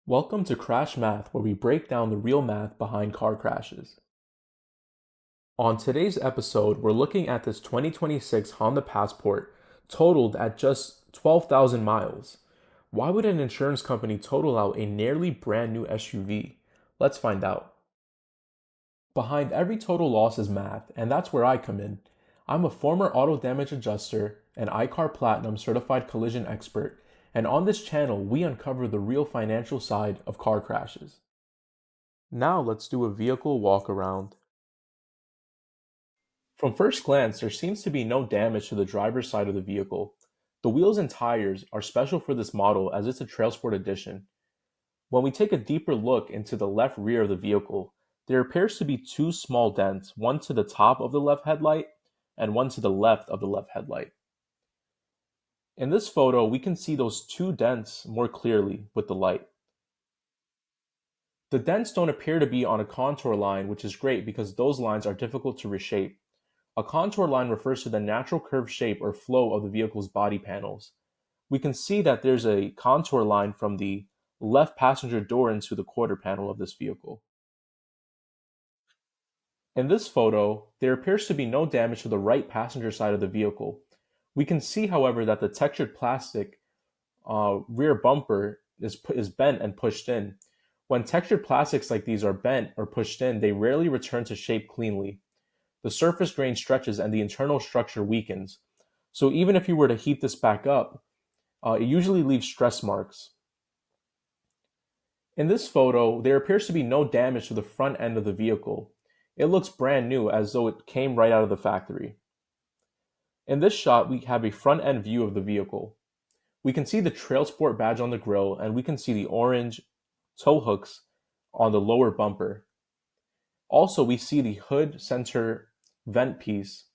Welcome to Crash Math, where we break down the real math behind car crashes. On today's episode, we're looking at this 2026 Honda Passport totaled at just 12,000 miles. Why would an insurance company total out a nearly brand new SUV? Let's find out. Behind every total loss is math, and that's where I come in. I'm a former auto damage adjuster, an iCar Platinum certified collision expert, and on this channel, we uncover the real financial side of car crashes. Now let's do a vehicle walk around. From first glance, there seems to be no damage to the driver's side of the vehicle. The wheels and tires are special for this model as it's a TrailSport edition. When we take a deeper look into the left rear of the vehicle, there appears to be two small dents, one to the top of the left headlight and one to the left of the left headlight. In this photo, we can see those two dents more clearly with the light. The dents don't appear to be on a contour line, which is great because those lines are difficult to reshape. A contour line refers to the natural curved shape or flow of the vehicle's body panels. We can see that there's a contour line from the left passenger door into the quarter panel of this vehicle. In this photo, there appears to be no damage to the right passenger side of the vehicle. We can see, however, that the textured plastic rear bumper is bent and pushed in. When textured plastics like these are bent or pushed in, they rarely return to shape cleanly. The surface grain stretches and the internal structure weakens. So even if you were to heat this back up, it usually leaves stress marks. In this photo, there appears to be no damage to the front end of the vehicle. It looks brand new as though it came right out of the factory. In this shot, we have a front end view of the vehicle. We can see the TrailSport badge on the grille and we can see the orange tow hooks on the lower bumper. Also, we see the hood center vent piece.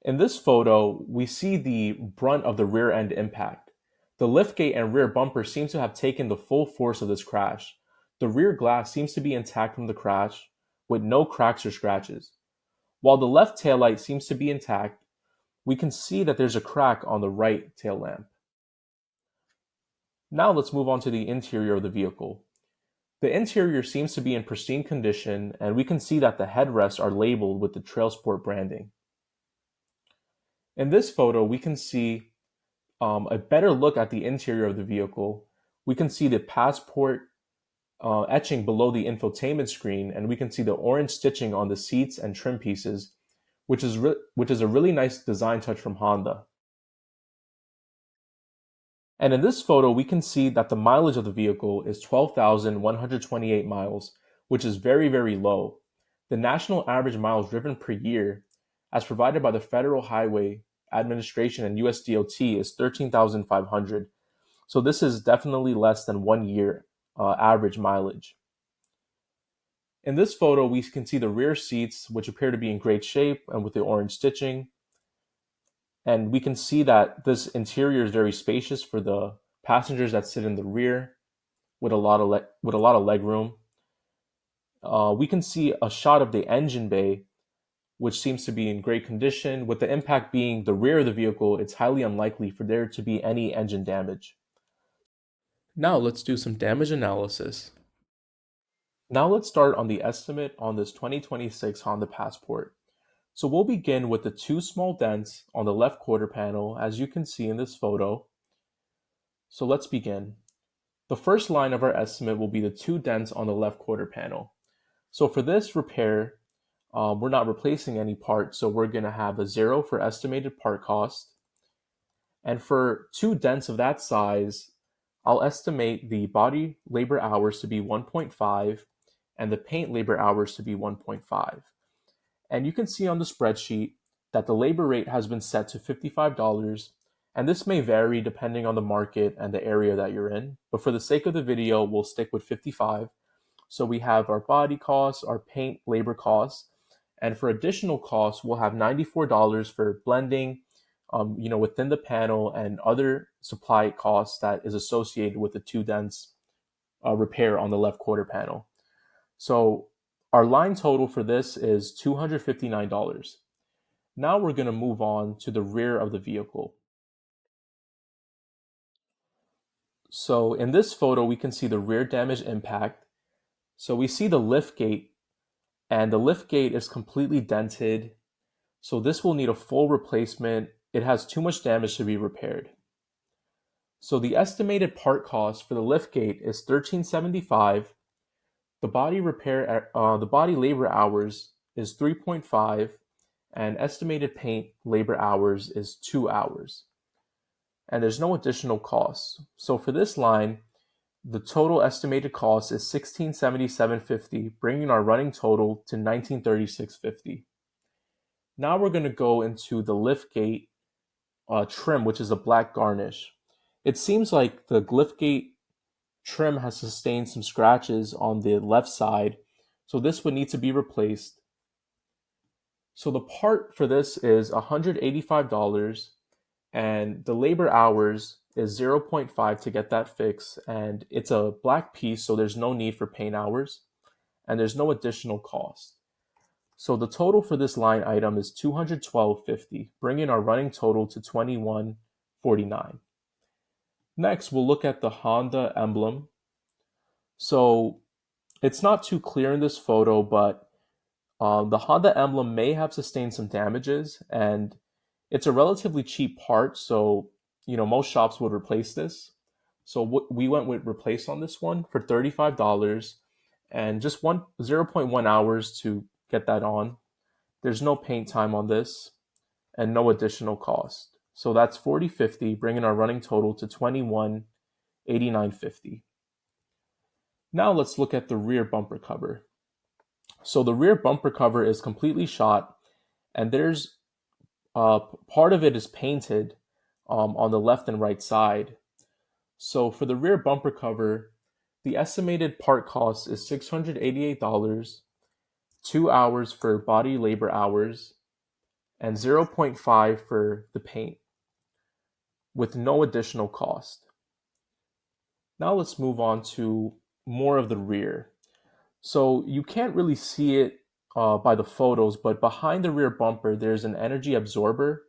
In this photo, we see the brunt of the rear end impact. The liftgate and rear bumper seems to have taken the full force of this crash. The rear glass seems to be intact from the crash, with no cracks or scratches. While the left taillight seems to be intact, we can see that there's a crack on the right tail lamp. Now let's move on to the interior of the vehicle. The interior seems to be in pristine condition, and we can see that the headrests are labeled with the TrailSport branding. In this photo, we can see a better look at the interior of the vehicle. We can see the Passport etching below the infotainment screen, and we can see the orange stitching on the seats and trim pieces, which is a really nice design touch from Honda. And in this photo, we can see that the mileage of the vehicle is 12,128 miles, which is very, very low. The national average miles driven per year, as provided by the Federal Highway Administration and USDOT, is 13,500. So this is definitely less than 1 year average mileage. In this photo, we can see the rear seats, which appear to be in great shape and with the orange stitching. And we can see that this interior is very spacious for the passengers that sit in the rear with a lot of leg room. We can see a shot of the engine bay, which seems to be in great condition. With the impact being the rear of the vehicle, it's highly unlikely for there to be any engine damage. Now let's do some damage analysis. Now let's start on the estimate on this 2026 Honda Passport. So we'll begin with the two small dents on the left quarter panel, as you can see in this photo. So let's begin. The first line of our estimate will be the two dents on the left quarter panel. So for this repair, we're not replacing any part, so we're going to have a 0 for estimated part cost. And for two dents of that size, I'll estimate the body labor hours to be 1.5 and the paint labor hours to be 1.5. And you can see on the spreadsheet that the labor rate has been set to $55, and this may vary depending on the market and the area that you're in. But for the sake of the video, we'll stick with 55. So we have our body costs, our paint labor costs, and for additional costs, we'll have $94 for blending, within the panel and other supply costs that is associated with the two dents repair on the left quarter panel. So our line total for this is $259. Now we're going to move on to the rear of the vehicle. So in this photo, we can see the rear damage impact. So we see the lift gate, and the lift gate is completely dented. So this will need a full replacement. It has too much damage to be repaired. So the estimated part cost for the lift gate is $13.75. The body labor hours is 3.5, and estimated paint labor hours is 2 hours. And there's no additional costs. So for this line, the total estimated cost is $1677.50, bringing our running total to $1936.50. Now we're going to go into the liftgate trim, which is a black garnish. It seems like the liftgate trim has sustained some scratches on the left side, so this would need to be replaced. So the part for this is $185, and the labor hours is 0.5 to get that fixed, and it's a black piece, so there's no need for paint hours, and there's no additional cost. So the total for this line item is $212.50, bringing our running total to $21.49. Next, we'll look at the Honda emblem. So it's not too clear in this photo, but the Honda emblem may have sustained some damages, and it's a relatively cheap part, so most shops would replace this. So we went with replace on this one for $35, and just 0.1 hours to get that on. There's no paint time on this, and no additional cost. So that's $40.50, bringing our running total to $21.89.50. Now let's look at the rear bumper cover. So the rear bumper cover is completely shot, and there's part of it is painted on the left and right side. So for the rear bumper cover, the estimated part cost is $688, 2 hours for body labor hours, and 0.5 for the paint, with no additional cost. Now let's move on to more of the rear. So you can't really see it by the photos, but behind the rear bumper, there's an energy absorber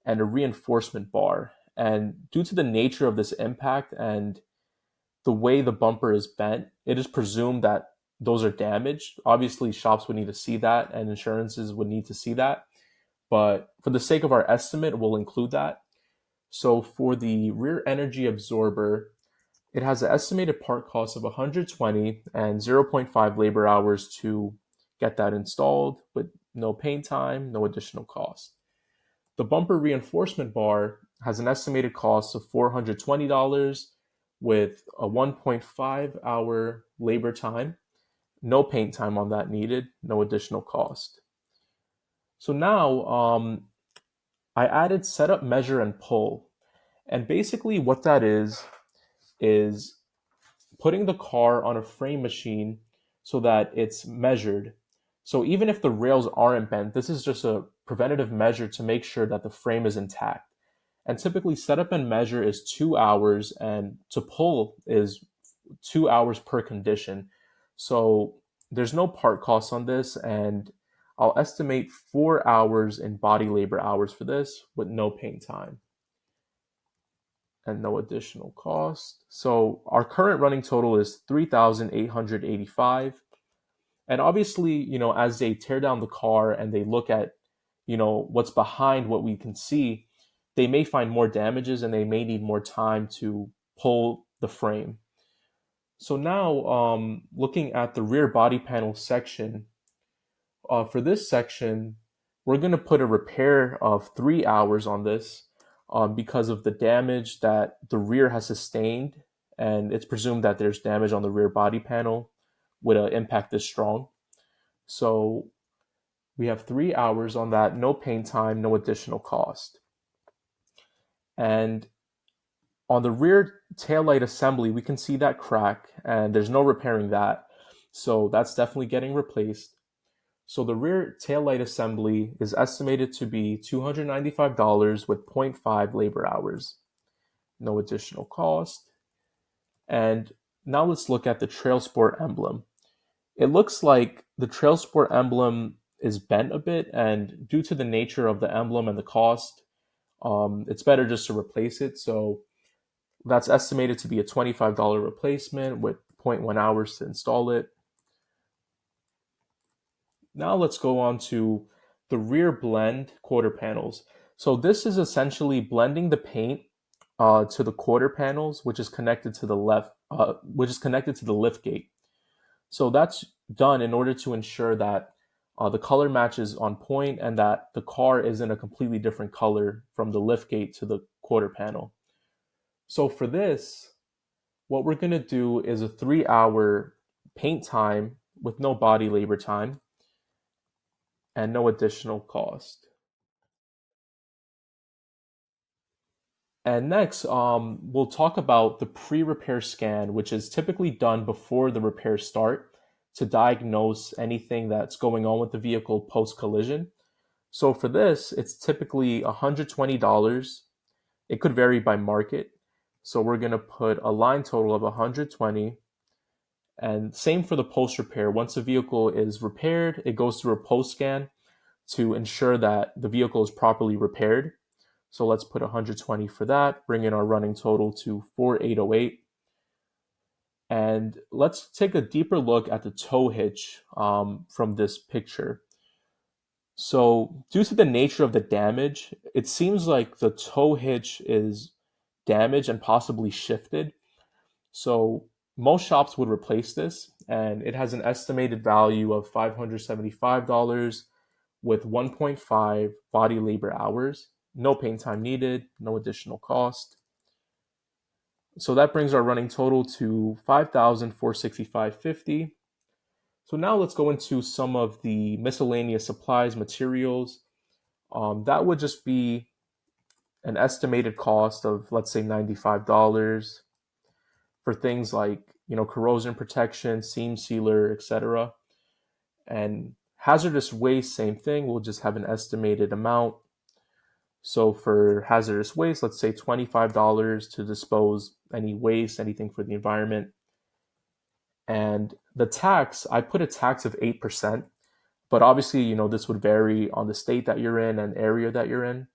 and a reinforcement bar. And due to the nature of this impact and the way the bumper is bent, it is presumed that those are damaged. Obviously, shops would need to see that, and insurances would need to see that. But for the sake of our estimate, we'll include that. So for the rear energy absorber, it has an estimated part cost of $120 and 0.5 labor hours to get that installed, with no paint time, no additional cost. The bumper reinforcement bar has an estimated cost of $420 with a 1.5 hour labor time, no paint time on that needed, no additional cost. So now I added setup, measure, and pull. And basically what that is putting the car on a frame machine so that it's measured. So even if the rails aren't bent, this is just a preventative measure to make sure that the frame is intact. And typically setup and measure is 2 hours, and to pull is 2 hours per condition. So there's no part cost on this, and I'll estimate 4 hours in body labor hours for this with no paint time and no additional cost. So our current running total is $3,885. And obviously, as they tear down the car and they look at, what's behind what we can see, they may find more damages and they may need more time to pull the frame. So now, looking at the rear body panel section, for this section, we're going to put a repair of 3 hours on this because of the damage that the rear has sustained, and it's presumed that there's damage on the rear body panel with an impact this strong. So we have 3 hours on that, no paint time, no additional cost. And on the rear taillight assembly, we can see that crack, and there's no repairing that. So that's definitely getting replaced. So the rear taillight assembly is estimated to be $295 with 0.5 labor hours, no additional cost. And now let's look at the TrailSport emblem. It looks like the TrailSport emblem is bent a bit, and due to the nature of the emblem and the cost, it's better just to replace it. So That's estimated to be a $25 replacement with zero point 0.1 hours to install it. Now let's go on to the rear blend quarter panels. So this is essentially blending the paint to the quarter panels, which is connected to the lift gate. So that's done in order to ensure that the color match is on point and that the car isn't a completely different color from the lift gate to the quarter panel. So for this, what we're going to do is a 3-hour paint time with no body labor time and no additional cost. And next, we'll talk about the pre-repair scan, which is typically done before the repairs start to diagnose anything that's going on with the vehicle post-collision. So for this, it's typically $120. It could vary by market. So we're going to put a line total of 120. And same for the post repair. Once the vehicle is repaired, it goes through a post scan to ensure that the vehicle is properly repaired. So let's put 120 for that, bring in our running total to 4808. And let's take a deeper look at the tow hitch from this picture. So due to the nature of the damage, it seems like the tow hitch is damaged and possibly shifted. So most shops would replace this, and it has an estimated value of $575 with 1.5 body labor hours. No paint time needed, no additional cost. So that brings our running total to $5,465.50. So now let's go into some of the miscellaneous supplies, materials. That would just be an estimated cost of, let's say, $95 for things like, corrosion protection, seam sealer, etc. And hazardous waste, same thing. We'll just have an estimated amount. So for hazardous waste, let's say $25 to dispose any waste, anything for the environment. And the tax, I put a tax of 8%, but obviously, this would vary on the state that you're in and area that you're in.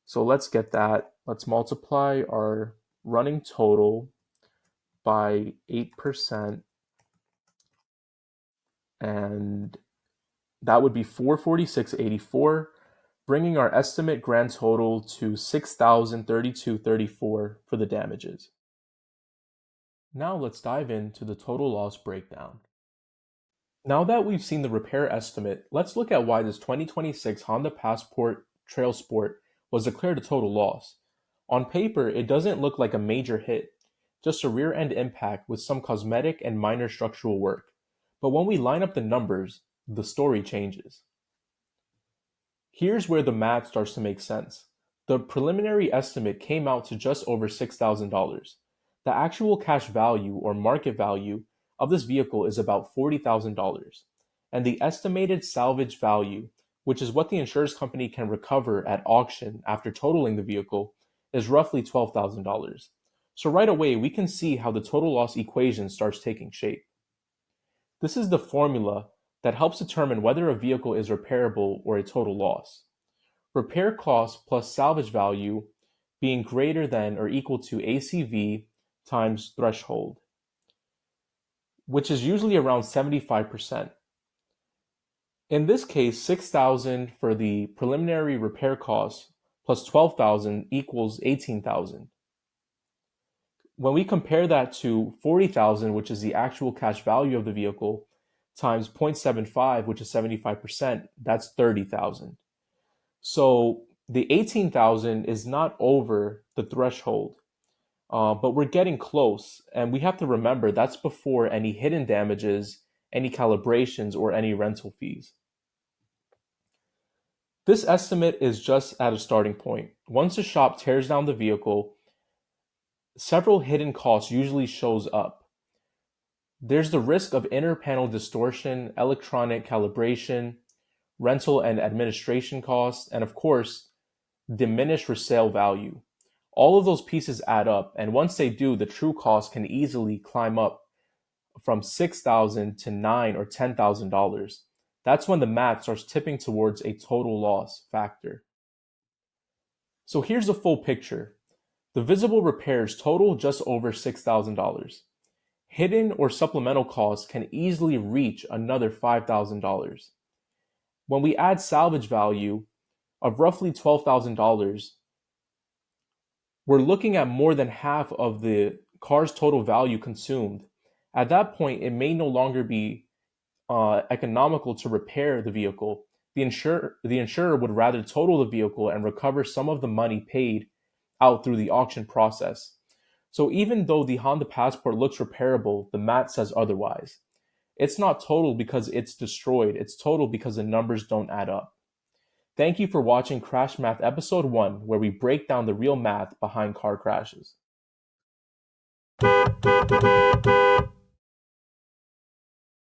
So let's get that. Let's multiply our running total by 8%, and that would be 446.84, bringing our estimate grand total to 6,032.34 for the damages. Now let's dive into the total loss breakdown. Now that we've seen the repair estimate, let's look at why this 2026 Honda Passport TrailSport was declared a total loss. On paper, it doesn't look like a major hit, just a rear end impact with some cosmetic and minor structural work. But when we line up the numbers, the story changes. Here's where the math starts to make sense. The preliminary estimate came out to just over $6,000. The actual cash value or market value of this vehicle is about $40,000. And the estimated salvage value, which is what the insurance company can recover at auction after totaling the vehicle, is roughly $12,000. So right away, we can see how the total loss equation starts taking shape. This is the formula that helps determine whether a vehicle is repairable or a total loss. Repair cost plus salvage value being greater than or equal to ACV times threshold, which is usually around 75%. In this case, $6,000 for the preliminary repair cost plus $12,000 equals $18,000. When we compare that to $40,000, which is the actual cash value of the vehicle, times 0.75, which is 75%, that's $30,000. So the 18,000 is not over the threshold, but we're getting close. And we have to remember that's before any hidden damages, any calibrations, or any rental fees. This estimate is just at a starting point. Once the shop tears down the vehicle, several hidden costs usually shows up. There's the risk of inner panel distortion, electronic calibration, rental and administration costs, and of course, diminished resale value. All of those pieces add up, and once they do, the true cost can easily climb up from $6,000 to $9,000 or $10,000. That's when the math starts tipping towards a total loss factor. So here's the full picture. The visible repairs total just over $6,000. Hidden or supplemental costs can easily reach another $5,000. When we add salvage value of roughly $12,000, we're looking at more than half of the car's total value consumed. At that point, it may no longer be economical to repair the vehicle. The insurer would rather total the vehicle and recover some of the money paid out through the auction process. So even though the Honda Passport looks repairable, the math says otherwise. It's not total because it's destroyed, it's total because the numbers don't add up. Thank you for watching Crash Math Episode 1, where we break down the real math behind car crashes.